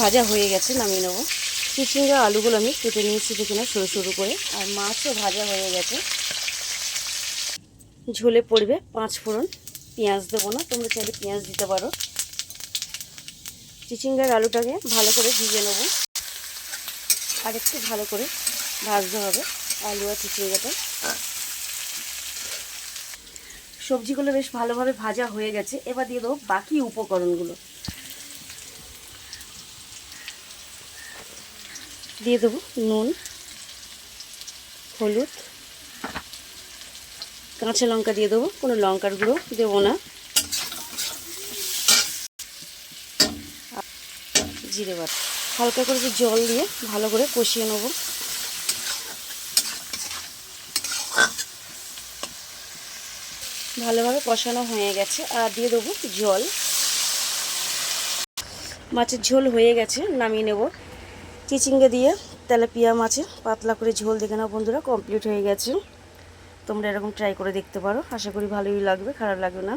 ভাজা হয়ে গেছে, নামিয়ে নেবো। চিচিঙ্গা আলুগুলো আমি কেটে নিয়েছি দেখে না, সরু সরু করে। আর মাছও ভাজা হয়ে গেছে। ঝোলে পড়বে 5 ফোড়ন। পেঁয়াজ দেবো না, তোমরা চাইলে পেঁয়াজ দিতে পারো। চিচিঙ্গার আলুটাকে ভালো করে ভিজে নেবো, আর একটু ভালো করে ভাজতে হবে আলু আর চিচিঙ্গাটা। সবজিগুলো বেশ ভালোভাবে ভাজা হয়ে গেছে। এবার দিয়ে দেবো বাকি উপকরণগুলো। দিয়ে দেবো নুন, হলুদ, কাঁচা লঙ্কা দিয়ে দেবো, কোনো লঙ্কার গুঁড়ো দেবো না, জিরে বাটা। হালকা করে জল দিয়ে ভালো করে কষিয়ে নেব। ভালোভাবে কষানো হয়ে গেছে, আর দিয়ে দেবো জল। মাছের ঝোল হয়ে গেছে, নামিয়ে নেব। চিচিঙ্গা দিয়ে তেলাপিয়া মাছের পাতলা করে ঝোল দেখে নাও বন্ধুরা, কমপ্লিট হয়ে গেছে। তোমরা এরকম ট্রাই করে দেখতে পারো, আশা করি ভালোই লাগবে, খারাপ লাগবে না।